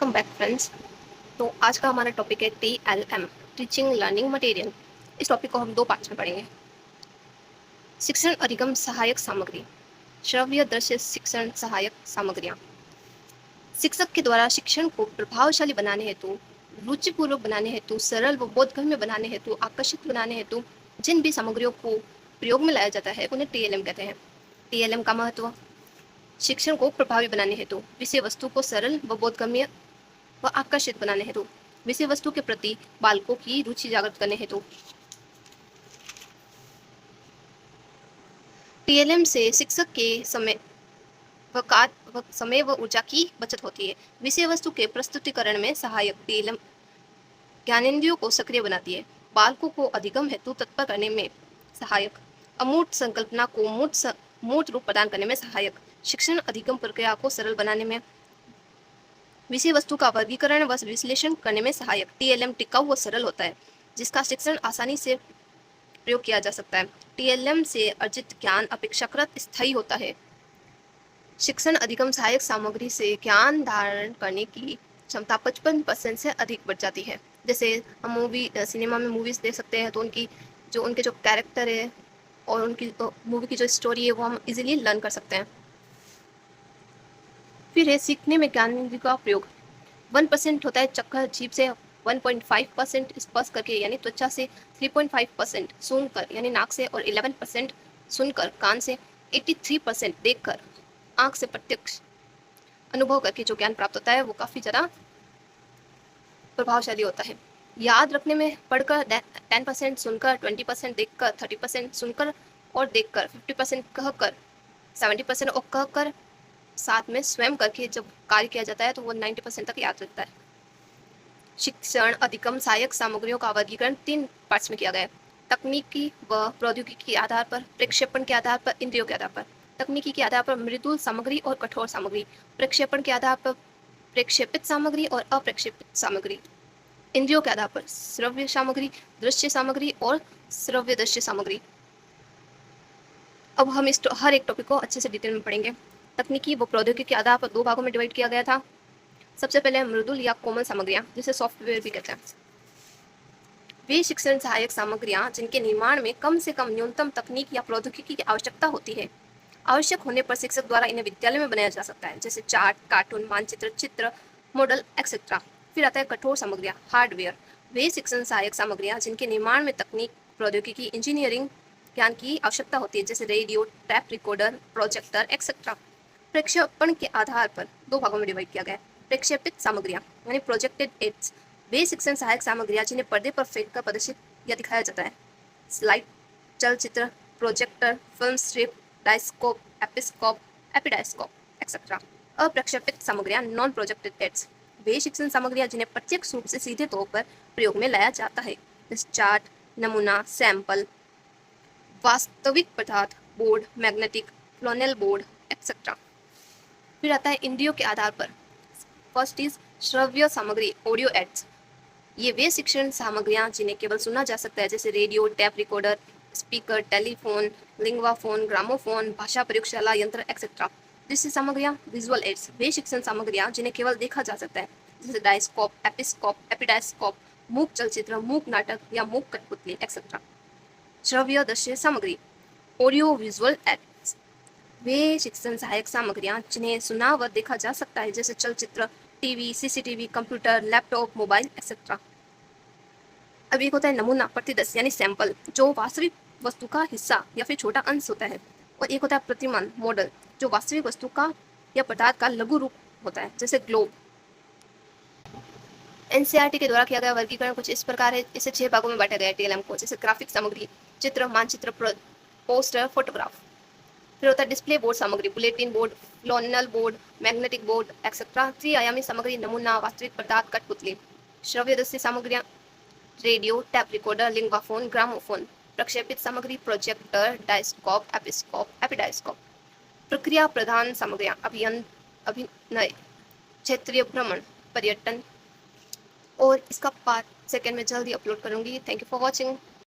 Welcome back friends. तो आज का हमारा टॉपिक है TLM, टीचिंग लर्निंग मटेरियल। इस टॉपिक को हम दो पार्ट्स में पढ़ेंगे। शिक्षण अधिगम सहायक सामग्री, श्रव्य दृश्य शिक्षण सहायक सामग्रियाँ। शिक्षक के द्वारा शिक्षण को प्रभावशाली बनाने हेतु, रुचिपूर्वक बनाने हेतु, सरल व बोधगम्य बनाने हेतु, आकर्षित बनाने हेतु जिन भी सामग्रियों को प्रयोग में लाया जाता है उन्हें TLM कहते हैं। TLM का महत्व: शिक्षण को प्रभावी बनाने हेतु, विषय वस्तु को सरल व बोधगम्य व आकर्षित बनाने हेतु, विषय वस्तु के प्रति बालकों की रुचि जागृत करने हेतु। TLM से शिक्षक के समय व ऊर्जा की बचत होती है। विषय वस्तु के प्रस्तुतिकरण में सहायक TLM ज्ञानेंद्रियों को सक्रिय बनाती है। बालकों को अधिगम हेतु तत्पर करने में सहायक, अमूर्त संकल्पना को मूर्त रूप प्रदान करने में सहायक, शिक्षण अधिगम प्रक्रिया को सरल बनाने में, विषय वस्तु का वर्गीकरण व विश्लेषण करने में सहायक। TLM टिकाऊ व सरल होता है, जिसका शिक्षण आसानी से प्रयोग किया जा सकता है। TLM से अर्जित ज्ञान अपेक्षाकृत स्थायी होता है। शिक्षण अधिगम सहायक सामग्री से ज्ञान धारण करने की क्षमता 55% से अधिक बढ़ जाती है। जैसे हम सिनेमा में मूवीज देख सकते हैं, तो उनके जो कैरेक्टर है और उनकी मूवी की जो स्टोरी है वो हम इजीली लर्न कर सकते हैं। फिर है सीखने में ज्ञानेंद्रियों का प्रयोग। 1% होता है चक्कर जीभ से, 1.5% स्पर्श करके यानी त्वचा से, 3.5% सूंघकर यानी नाक से, और 11% सुनकर कान से, 83% देखकर आंख से प्रत्यक्ष अनुभव करके जो ज्ञान प्राप्त होता है वो काफ़ी ज़्यादा प्रभावशाली होता है। याद रखने में पढ़कर 10% सुनकर, 20% देखकर, 30% सुनकर और देखकर, 50% कहकर, 70% और कहकर, साथ में स्वयं करके जब कार्य किया जाता है तो वो 90% तक याद रहता है। शिक्षण अधिगम सहायक सामग्रियों का वर्गीकरण 3 पार्ट्स में किया गया है: तकनीकी व प्रौद्योगिकी के आधार पर, प्रक्षेपण के आधार पर, इंद्रियों के आधार पर। तकनीकी के आधार पर मृदुल सामग्री और कठोर सामग्री, प्रक्षेपण के आधार पर प्रक्षेपित सामग्री और अप्रक्षेपित सामग्री, इंद्रियों के आधार पर श्रव्य सामग्री, दृश्य सामग्री और श्रव्य दृश्य सामग्री। अब हम इस हर एक टॉपिक को अच्छे से डिटेल में पढ़ेंगे। तकनीकी व प्रौद्योगिकी के आधार पर 2 भागों में डिवाइड किया गया था। सबसे पहले मृदुल या कोमल सामग्रियां, जिसे सॉफ्टवेयर भी कहते हैं। वे शिक्षण सहायक सामग्रियां जिनके निर्माण में कम से कम न्यूनतम तकनीक या प्रौद्योगिकी की आवश्यकता होती है। आवश्यक होने पर शिक्षक द्वारा इन्हें विद्यालय में बनाया जा सकता है, जैसे चार्ट, कार्टून, मानचित्र, चित्र, मॉडल एक्सेट्रा। फिर आता है कठोर सामग्रियां, हार्डवेयर। वे शिक्षण सहायक सामग्रियां जिनके निर्माण में तकनीक, प्रौद्योगिकी, इंजीनियरिंग ज्ञान की आवश्यकता होती है, जैसे radio, tape recorder, projector etcetera. प्रक्षेपण के आधार पर 2 भागों में डिवाइड किया गया है। प्रक्षेपित सामग्रियां यानी प्रोजेक्टेड एड्स, वे शिक्षण सहायक सामग्रियां जिन्हें पर्दे पर फेंक कर प्रदर्शित या दिखाया जाता है, स्लाइड, चलचित्र, प्रोजेक्टर, फिल्म स्ट्रिप, डायस्कोप, एपिस्कोप, एपिडायस्कोप एक्सेट्रा। अप्रक्षेपित सामग्रियां नॉन प्रोजेक्टेड एड्स, वे शिक्षण सामग्रियां जिन्हें प्रत्यक्ष रूप से सीधे तौर पर प्रयोग में लाया जाता है, जैसे चार्ट, नमूना, सैंपल, वास्तविक पदार्थ, बोर्ड, मैग्नेटिक, फ्लोनेल बोर्ड एक्सेट्रा। फिर आता है इंद्रियों के आधार पर। फर्स्ट इज श्रव्य सामग्री, ऑडियो एड्स। ये वे शिक्षण सामग्रियां जिन्हें केवल सुना जा सकता है, जैसे radio, tape recorder, speaker, telephone, linguaphone, gramophone, भाषा प्रयोगशाला यंत्र एक्सेट्रा। दृश्य सामग्रियां, विजुअल एड्स, वे शिक्षण सामग्रियां जिन्हें केवल देखा जा सकता है, जैसे डायस्कोप, एपिस्कोप, एपिडायस्कोप, मूक चलचित्र, मूक नाटक या मूक कठपुतली एक्सेट्रा। श्रव्य दृश्य सामग्री, ऑडियो विजुअल एड्स, वे शिक्षण सहायक सामग्रियां जिन्हें सुना व देखा जा सकता है, जैसे चलचित्र, TV, CCTV, computer, laptop, mobile etcetera. अब एक होता है नमूना, प्रतिदर्श यानी सैंपल, जो वास्तविक वस्तु का हिस्सा या फिर छोटा अंश होता है। और एक होता है प्रतिमान, मॉडल, जो वास्तविक वस्तु का या पदार्थ का लघु रूप होता है, जैसे ग्लोब। NCERT के द्वारा किया गया वर्गीकरण कुछ इस प्रकार है। इसे 6 भागों में बांटा गया है TLM को, जैसे ग्राफिक सामग्री, चित्र, मानचित्र, पोस्टर, फोटोग्राफ। फिर होता है डिस्प्ले बोर्ड सामग्री, bulletin board, flannel board, magnetic board etcetera. 3 आयामी सामग्री, नमूना, वास्तविक पदार्थ, कठपुतली। श्रव्य दृश्य सामग्रियां, radio, tape recorder, Linguaphone, gramophone. प्रक्षेपित सामग्री, प्रोजेक्टर, डायस्कोप, एपिस्कोप, एपिडायस्कोप। प्रक्रिया प्रधान सामग्रियां, अभिनय, क्षेत्रीय भ्रमण, पर्यटन। और इसका पार्ट 2 में जल्दी अपलोड करूंगी। Thank you for watching.